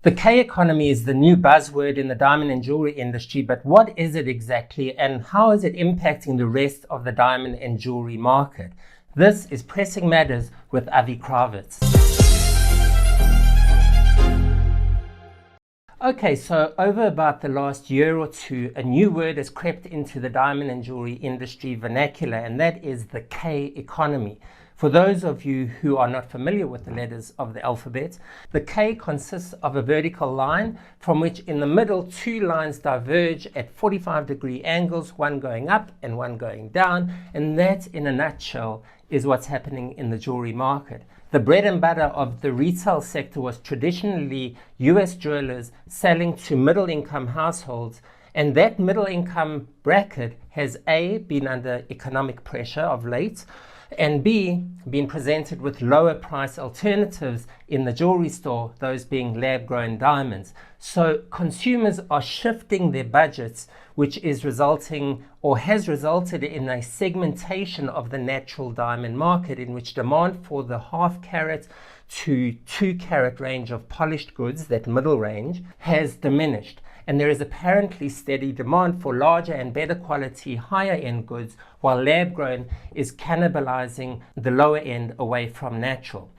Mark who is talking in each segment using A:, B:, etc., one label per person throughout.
A: The K economy is the new buzzword in the diamond and jewelry industry, but what is it exactly and how is it impacting the rest of the diamond and jewelry market? This is Pressing Matters with Avi Kravitz. Okay, so over about the last year or two, a new word has crept into the diamond and jewelry industry vernacular, and that is the K economy. For those of you who are not familiar with the letters of the alphabet, the K consists of a vertical line from which in the middle two lines diverge at 45-degree angles, one going up and one going down, and that in a nutshell is what's happening in the jewelry market. The bread and butter of the retail sector was traditionally US jewelers selling to middle-income households, and that middle-income bracket has A, been under economic pressure of late, and B, been presented with lower price alternatives in the jewelry store, those being lab-grown diamonds. So consumers are shifting their budgets, which is resulting or has resulted in a segmentation of the natural diamond market in which demand for the half carat to 2 carat range of polished goods, that middle range, has diminished. And there is apparently steady demand for larger and better quality, higher end goods, while lab grown is cannibalizing the lower end away from natural.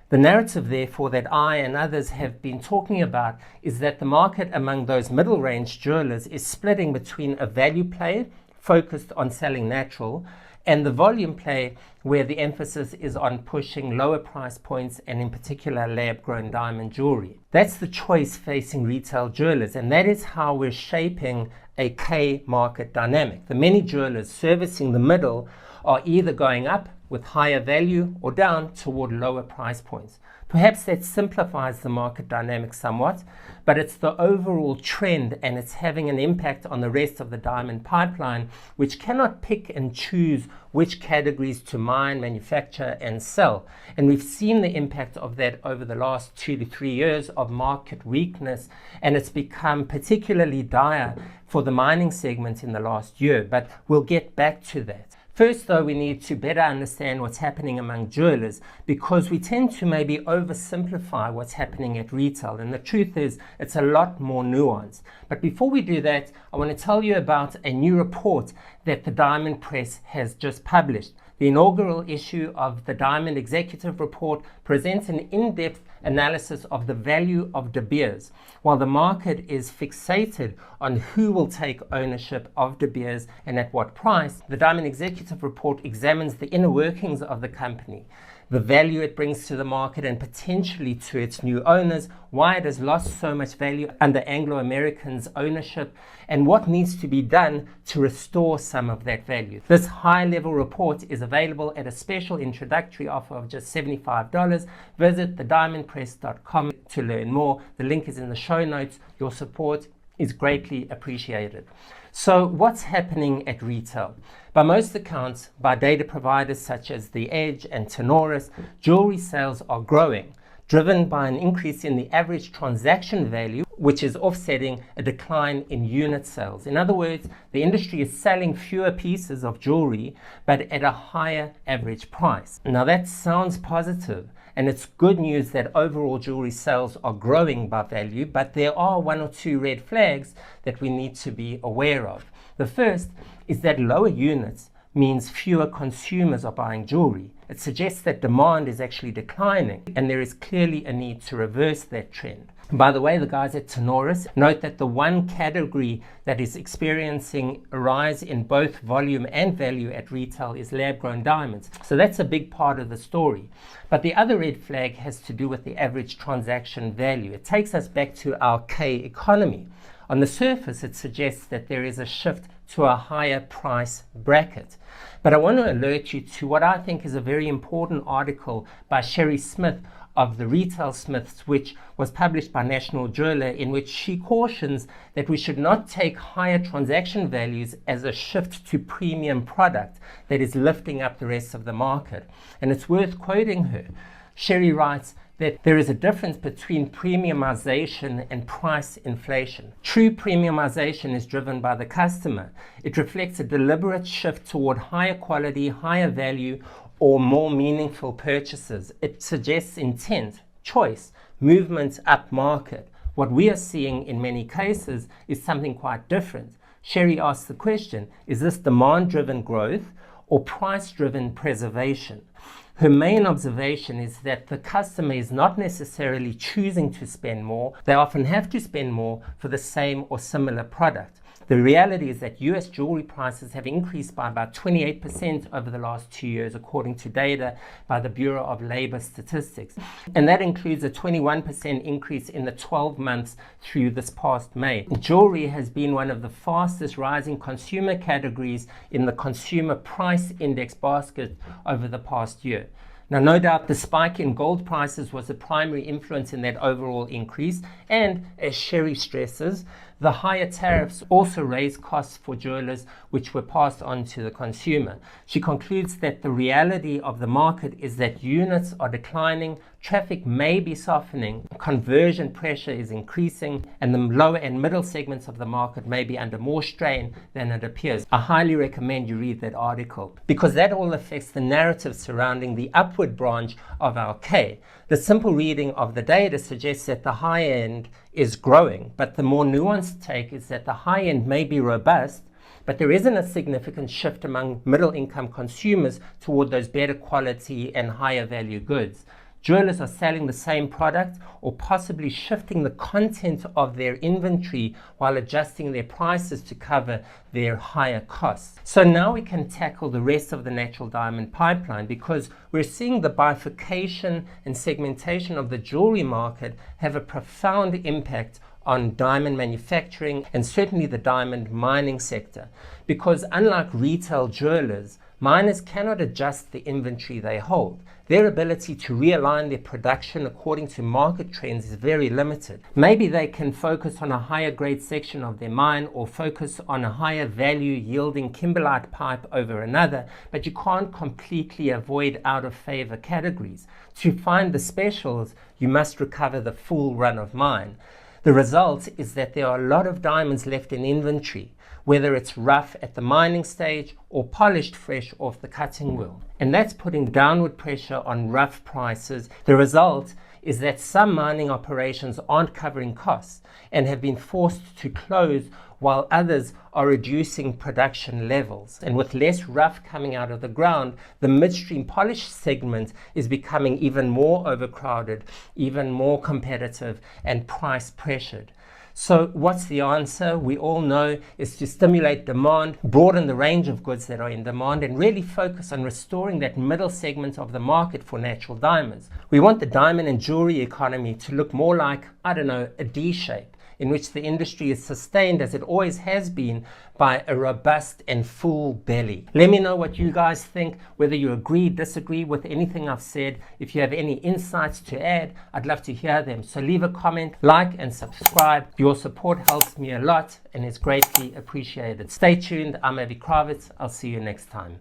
A: The narrative, therefore, that I and others have been talking about is that the market among those middle range jewelers is splitting between a value play focused on selling natural and the volume play where the emphasis is on pushing lower price points and in particular lab-grown diamond jewelry. That's the choice facing retail jewelers, and that is how we're shaping a K market dynamic. The many jewelers servicing the middle are either going up with higher value or down toward lower price points. Perhaps that simplifies the market dynamic somewhat, but it's the overall trend and it's having an impact on the rest of the diamond pipeline, which cannot pick and choose which categories to mine, manufacture, and sell. And we've seen the impact of that over the last 2 to 3 years of market weakness, and it's become particularly dire for the mining segment in the last year, but we'll get back to that. First, though, we need to better understand what's happening among jewelers because we tend to maybe oversimplify what's happening at retail. And the truth is, it's a lot more nuanced. But before we do that, I want to tell you about a new report that the Diamond Press has just published. The inaugural issue of the Diamond Executive Report presents an in-depth analysis of the value of De Beers. While the market is fixated on who will take ownership of De Beers and at what price, the Diamond Executive Report examines the inner workings of the company, the value it brings to the market and potentially to its new owners, why it has lost so much value under Anglo-Americans' ownership, and what needs to be done to restore some of that value. This high-level report is available at a special introductory offer of just $75. Visit thediamondpress.com to learn more. The link is in the show notes. Your support is greatly appreciated. So what's happening at retail? By most accounts, by data providers such as The Edge and Tenoris, jewelry sales are growing, driven by an increase in the average transaction value, which is offsetting a decline in unit sales. In other words, the industry is selling fewer pieces of jewelry, but at a higher average price. Now that sounds positive, and it's good news that overall jewelry sales are growing by value, but there are 1 or 2 red flags that we need to be aware of. The first is that lower units means fewer consumers are buying jewelry. It suggests that demand is actually declining, and there is clearly a need to reverse that trend. By the way, the guys at Tenoris note that the one category that is experiencing a rise in both volume and value at retail is lab-grown diamonds. So that's a big part of the story. But the other red flag has to do with the average transaction value. It takes us back to our K economy. On the surface, it suggests that there is a shift to a higher price bracket. But I want to alert you to what I think is a very important article by Sherry Smith of the Retail Smiths, which was published by National Jeweler, in which she cautions that we should not take higher transaction values as a shift to premium product that is lifting up the rest of the market. And it's worth quoting her. Sherry writes that there is a difference between premiumization and price inflation. True premiumization is driven by the customer. It reflects a deliberate shift toward higher quality, higher value, or more meaningful purchases. It suggests intent, choice, movement up market. What we are seeing in many cases is something quite different. Sherry asks the question, is this demand-driven growth or price-driven preservation? Her main observation is that the customer is not necessarily choosing to spend more. They often have to spend more for the same or similar product. The reality is that US jewelry prices have increased by about 28% over the last 2 years, according to data by the Bureau of Labor Statistics. And that includes a 21% increase in the 12 months through this past May. Jewelry has been one of the fastest rising consumer categories in the Consumer Price Index basket over the past year. Now, no doubt the spike in gold prices was a primary influence in that overall increase, and as Sherry stresses, the higher tariffs also raised costs for jewelers, which were passed on to the consumer. She concludes that the reality of the market is that units are declining, traffic may be softening, conversion pressure is increasing, and the lower and middle segments of the market may be under more strain than it appears. I highly recommend you read that article, because that all affects the narrative surrounding the upward branch of our K. The simple reading of the data suggests that the high end is growing, but the more nuanced take is that the high end may be robust, but there isn't a significant shift among middle income consumers toward those better quality and higher value goods. Jewelers are selling the same product or possibly shifting the content of their inventory while adjusting their prices to cover their higher costs. So now we can tackle the rest of the natural diamond pipeline, because we're seeing the bifurcation and segmentation of the jewelry market have a profound impact on diamond manufacturing and certainly the diamond mining sector. Because unlike retail jewelers, miners cannot adjust the inventory they hold. Their ability to realign their production according to market trends is very limited. Maybe they can focus on a higher grade section of their mine or focus on a higher value yielding kimberlite pipe over another, but you can't completely avoid out of favor categories. To find the specials, you must recover the full run of mine. The result is that there are a lot of diamonds left in inventory, whether it's rough at the mining stage or polished fresh off the cutting wheel. And that's putting downward pressure on rough prices. The result is that some mining operations aren't covering costs and have been forced to close, while others are reducing production levels. And with less rough coming out of the ground, the midstream polish segment is becoming even more overcrowded, even more competitive, and price pressured. So what's the answer? We all know is to stimulate demand, broaden the range of goods that are in demand, and really focus on restoring that middle segment of the market for natural diamonds. We want the diamond and jewelry economy to look more like, a D shape, in which the industry is sustained, as it always has been, by a robust and full belly. Let me know what you guys think, whether you agree, disagree with anything I've said. If you have any insights to add, I'd love to hear them. So leave a comment, like and subscribe. Your support helps me a lot and is greatly appreciated. Stay tuned. I'm Avi Kravitz. I'll see you next time.